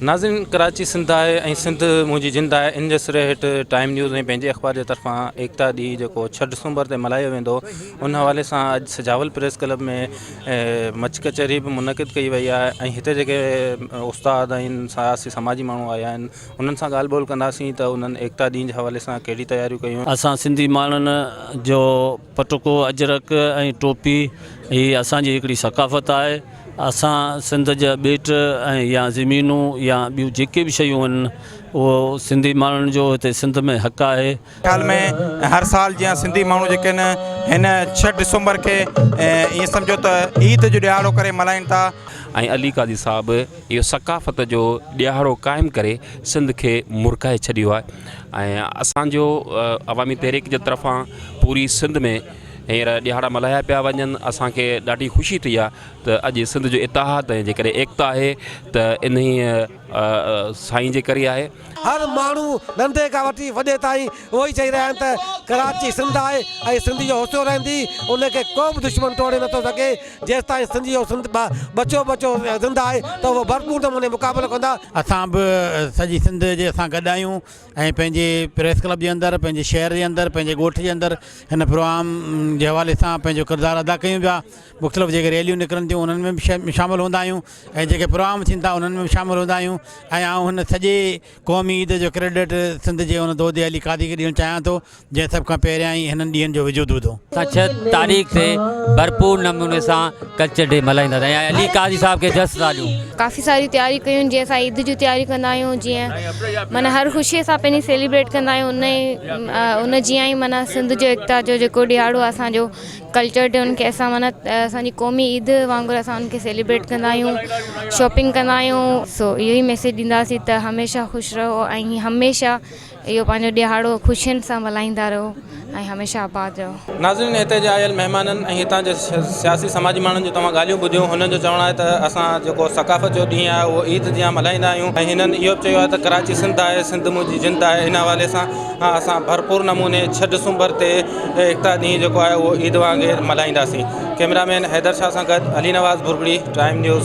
नाज़रीन, कराची सिंध है ऐं सिंध मुंहिंजी जिंद है। इन जे सिरे हेठि टाइम न्यूज़ ऐं पंहिंजे अख़बार जे तरफ़ां एकता ॾींहुं जेको 6 डिसंबर ते मल्हायो वेंदो, उन हवाले सां अॼु सजावल प्रेस क्लब में मच कचहरी बि मुनक़िद कई वई आहे ऐं हिते जेके उस्ताद आहिनि, सियासी समाजी माण्हू आया आहिनि, उन्हनि सां ॻाल्हि ॿोल कंदासीं त उन्हनि एकता ॾींहं जे हवाले सां कहिड़ी तयारियूं कयूं। असां सिंधी माण्हुनि जो पटको अजरक ऐं टोपी ही असांजी हिकिड़ी सकाफ़त आहे। असां सिंध जा ॿेट ऐं या ज़मीनूं या ॿियूं जेके बि शयूं आहिनि उहो सिंधी माण्हुनि जो हिते सिंध में हक़ आहे। ख़्याल में हर साल जीअं सिंधी माण्हू जेके आहिनि हिन 6 डिसंबर खे ईअं सम्झो त ईद जो ॾियारो करे मल्हाइनि था ऐं अली कादी साहब इहो सकाफ़त जो ॾियारो क़ाइमु करे सिंध खे मुर्काए छॾियो आहे ऐं असांजो अवामी तहरीक जे तरफ़ां पूरी सिंध में हींअर ॾियारा मल्हाया पिया वञनि। असांखे ॾाढी ख़ुशी थी आहे त अॼु सिंध जो इतिहाद ऐं जेकॾहिं एकता आहे त इन साईं जे करे आहे। हर माण्हू नंढे खां वठी वॾे ताईं उहो ई चई रहिया आहिनि त कराची सिंध आहे ऐं सिंध जो हौसलो रहंदी, उनखे को बि दुश्मन तोड़े नथो सघे। जेसि ताईं सिंध जो बचो ज़िंदा आहे त उहो भरपूर नमूने मुक़ाबिलो कंदा। असां बि सॼी सिंध जे असां गॾु आहियूं ऐं पंहिंजे प्रेस क्लब जे अंदरि, पंहिंजे शहर जे अंदरि, पंहिंजे ॻोठ जे अंदरि हिन प्रोग्राम जे हवाले सां पंहिंजो किरदारु अदा कयूं पिया। मुख़्तलिफ़ जेके रैलियूं निकिरनि थियूं उन्हनि में बि शामिलु हूंदा आहियूं ऐं जेके प्रोग्राम थियनि था उन्हनि में बि शामिलु हूंदा आहियूं। ऐं आउं हिन सॼे क़ौमी ईद जो क्रेडिट सिंध जे हुन दोदे अली कादी खे ॾियणु चाहियां थो, जंहिं सभ खां पहिरियां ई हिननि ॾींहंनि जो वजूदु हूंदो। असां 6 तारीख़ ते भरपूर नमूने सां कल्चर डे मल्हाईंदासीं ऐं अली कादी साहब खे जस ॾाढियूं काफ़ी सारी तयारी कयूं। जीअं असां ईद जी तयारी कंदा आहियूं, जीअं माना हर ख़ुशीअ सां पंहिंजी सेलिब्रेट कंदा आहियूं। उन जीअं ई माना सिंध जो एकता जो जेको ॾियारो आहे असांजो कल्चर डे, उनखे असां माना असांजी क़ौमी ईद वांगुरु असां उनखे सेलिब्रेट कंदा आहियूं, शॉपिंग कंदा आहियूं। सो इहो ई मैसेज ॾींदासीं त हमेशह ख़ुशि रहो ऐं हमेशह इहो पंहिंजो ॾियारो ख़ुशियुनि सां मल्हाईंदा रहो ऐं हमेशह आबाद रहो। नाज़रीन, हिते जा आयल महिमाननि ऐं हितां जे सियासी समाजी माण्हुनि जो तव्हां ॻाल्हियूं ॿुधियूं। हुननि जो चवणु आहे त असां जेको सकाफ़त जो ॾींहुं आहे उहो ईद जीअं मल्हाईंदा आहियूं ऐं हिननि इहो बि चयो आहे त कराची सिंध आहे, सिंध मुंहिंजी जिंद आहे। इन हवाले सां असां भरपूर नमूने 6 डिसंबर ते एकता ॾींहुं जेको आहे उहो ईद वांगुरु मल्हाईंदासीं। कैमरामैन हैदर शाह सां गॾु अली नवाज़ भुरबड़ी, टाइम न्यूज़।